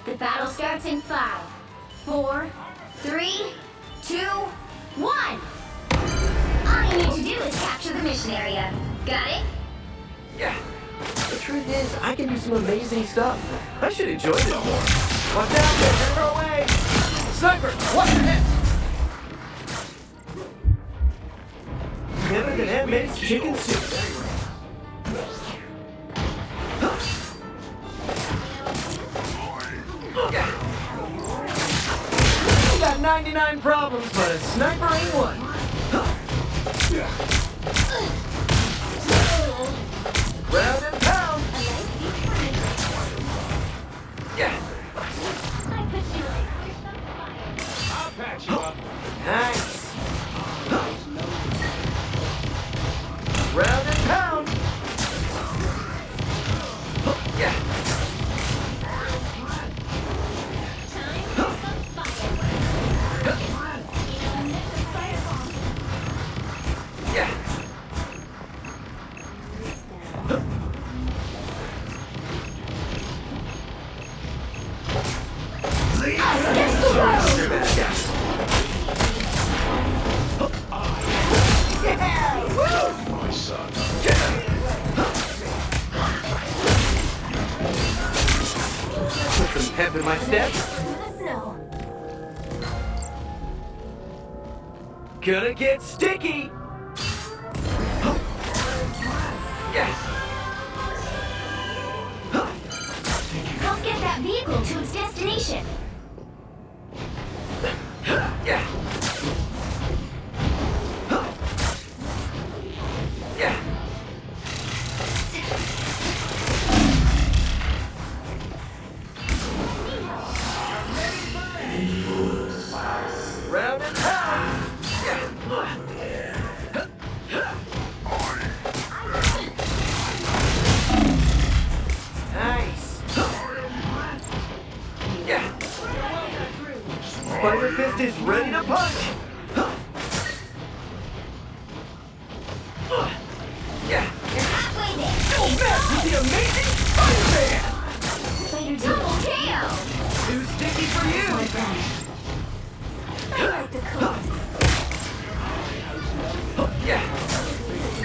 The battle starts in 5, 4, 3, 2, 1! All you need to do is capture the mission area. Got it? Yeah. The truth is, I can do some amazing stuff. I should enjoy this more. Watch out, get her away! Sniper, watch your head! Better than Aunt chicken soup. You got 99 problems, but a sniper ain't one. Round and pound. Yeah. I'll patch you up. Nice. Round and pound. Yeah. Yeah. My son. Put some pep in my steps. No. Gonna get sticky. Yes. Help get that vehicle to its destination. Yeah. Yeah. Round and pound. Yeah. Nice. Yeah. Spider Fist is ready to punch. Yeah. You're halfway there. Oh man, with the amazing Spider-Man! Spider double KO. Too sticky for you. I like the code. Yeah.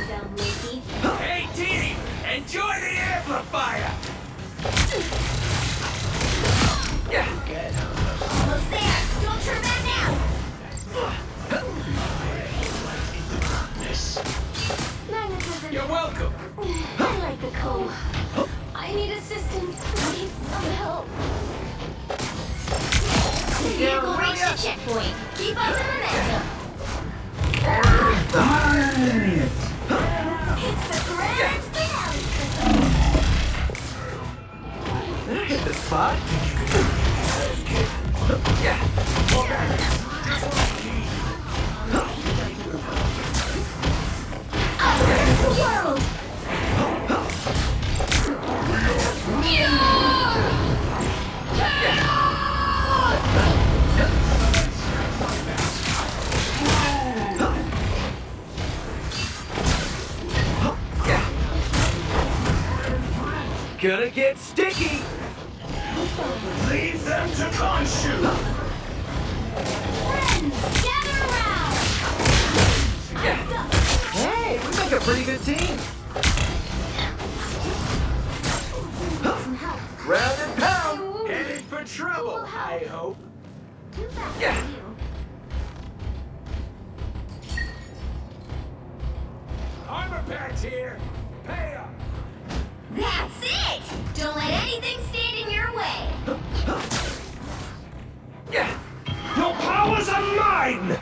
Down, Mickey. Hey, team! Enjoy the amplifier! Yeah. Almost there. Don't turn back now. Magnetism. You're welcome. I like the code. I need assistance. I need some help. The vehicle reached the checkpoint. Keep up the momentum. It's the grand finale. Hit the spot. Yeah. Across the world. Gonna get sticky. Leave them to Khonshu! Friends, gather around. Yeah. Hey, we make a pretty good team. Some help. Round and pound. Headed for trouble, I hope. Too bad Yeah. for you. Armor packs here! Pay up! That's it! Don't let anything stand in your way. Yeah. Your powers are mine!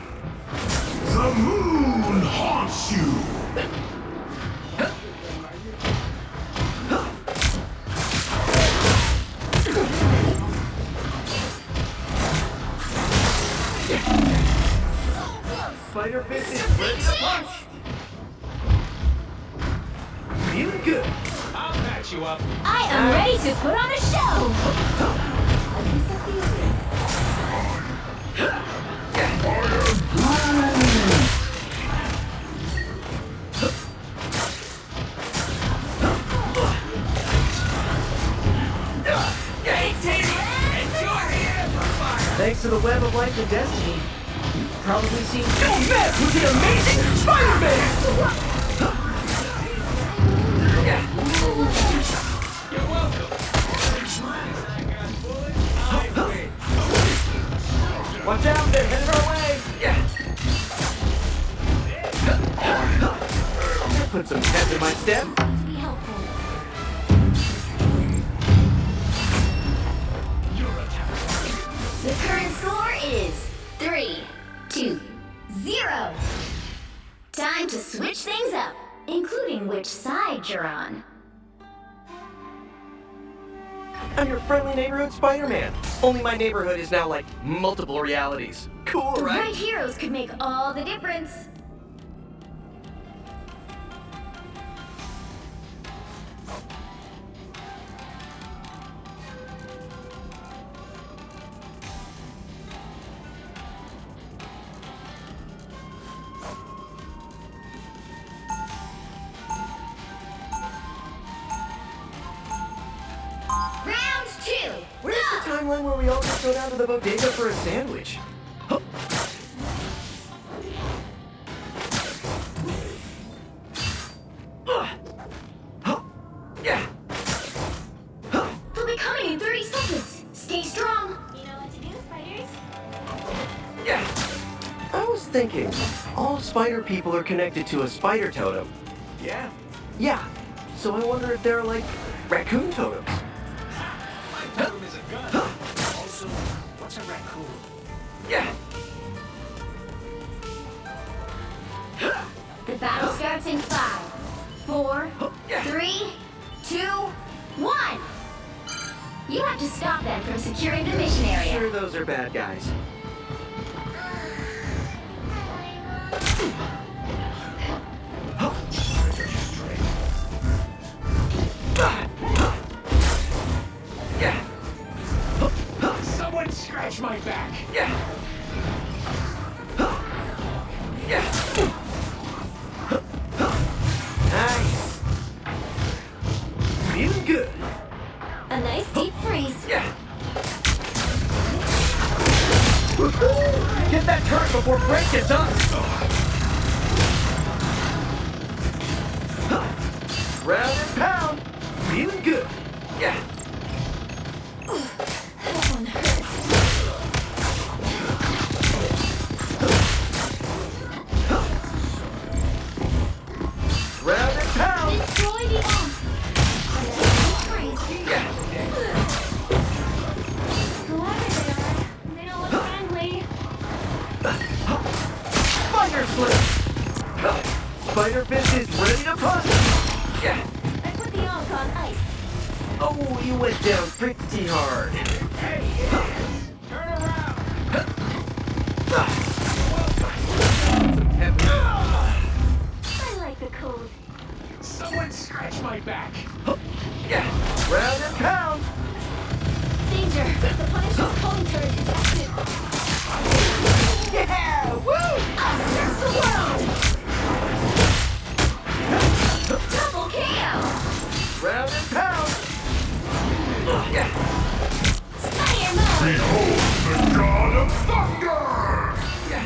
The moon haunts you! Spider Fist is ready to punch. Feeling good. I'll patch you up. I am ready to put on a show. Hey, team! Thanks to the web of life and destiny, you've probably seen... Don't mess with the amazing Spider-Man! You're welcome. Watch out, they're headed our way! Put some pep in my step. Be helpful. The current score is 3-2-0. Time to switch things up, including which side you're on. I'm your friendly neighborhood Spider-Man. Only my neighborhood is now like multiple realities. Cool, The right? right heroes could make all the difference. Round 2. Where's the timeline where we all just go down to the bodega for a sandwich? Huh. Huh. Yeah. Huh. They'll be coming in 30 seconds. Stay strong. Yeah. I was thinking, all spider people are connected to a spider totem. Yeah? Yeah. So I wonder if they're like raccoon totems. My totem is a gun. Also, what's a raccoon? Yeah. The battle starts in 5, 4, 3, 2, 1. You have to stop them from securing the mission area. Sure, those are bad guys. Yeah. Someone scratch my back. Yeah. Yeah. Nice. Feeling good. A nice deep freeze. Yeah. Get that turret before Frank gets us. Round and pound. Feeling good. Yeah. That one hurts. Round and pound. Destroy the arm. A nice deep freeze. Yeah. Whoever they are, they don't look friendly. Spider Slip. Spider Fist is ready to punch. Yeah. I put the Ankh on ice. Oh, you went down pretty hard. Hey, turn around. I like the code. Someone scratch my back. Yeah. Round and pound. Danger! The Punisher's calling turret is active. Yeah. Woo. That's the world! Double KO! Round and pound. Yeah. Spider mode! Behold the god of thunder! Yeah.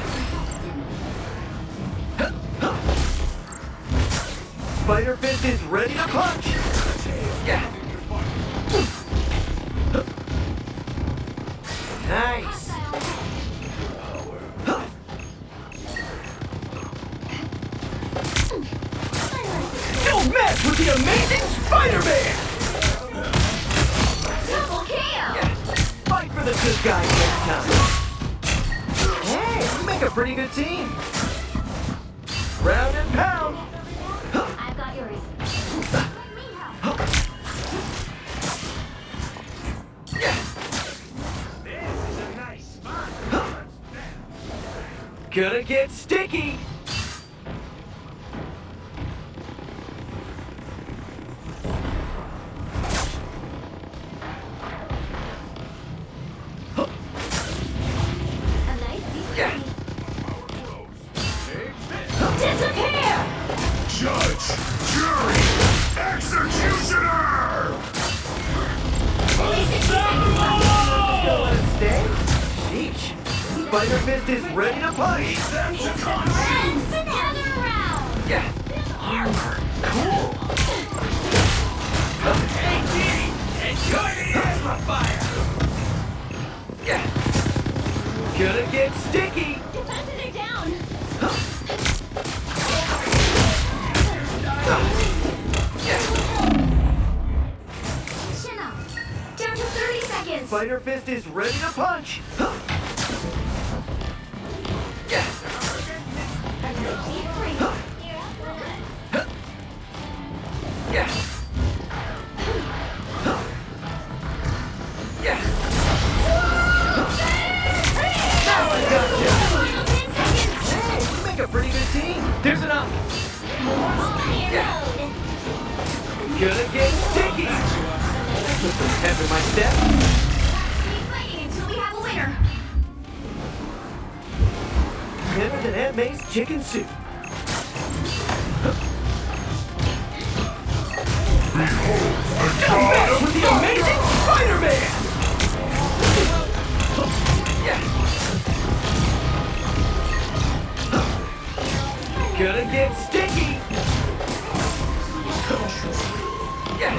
Spider Fist is ready to punch. Yeah. Nice. Don't mess with the amazing Spider-Man! Double KO! Yeah. Fight for the good guys next time. Hey, we make a pretty good team. Round and pound. I've got yours. Yeah. This is a nice spot. Gonna get sticky. A nice deep Yeah. Disappear! Judge, jury, executioner! Only 60 seconds left. Gonna let it stay? Jeez. Spider Fist is ready to punch! Friends, another round! Yeah. Armor. Cool. Hey, Dee! Enjoy the amplifier! Yeah. Gonna get sticky! Defenses are down! Chin up. Down to 30 seconds! Spider Fist is ready to punch! Yeah. Deep breath. Yeah. Yeah. Now I gotcha! Final 10 seconds! Hey, we make a pretty good team! There's enough! Yeah. Gonna get sticky! Put some pep in my step. Keep fighting until we have a winner! Better than Aunt May's chicken soup. Battle with the amazing Spider-Man! Yeah. Gonna get sticky! Yeah.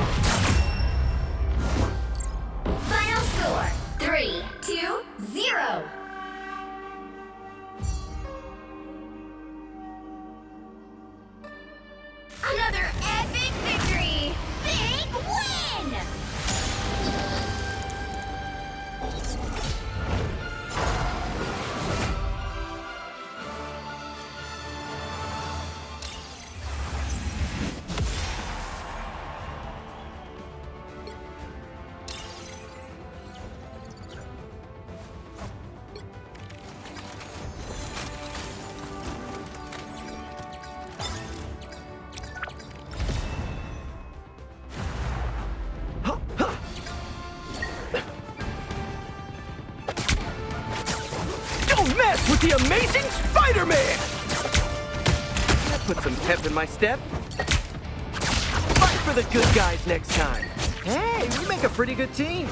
Final score 3, 2, 0. Another epic victory! Big win! Don't mess with the amazing Spider-Man! That put some pep in my step. Fight for the good guys next time. Hey, we make a pretty good team.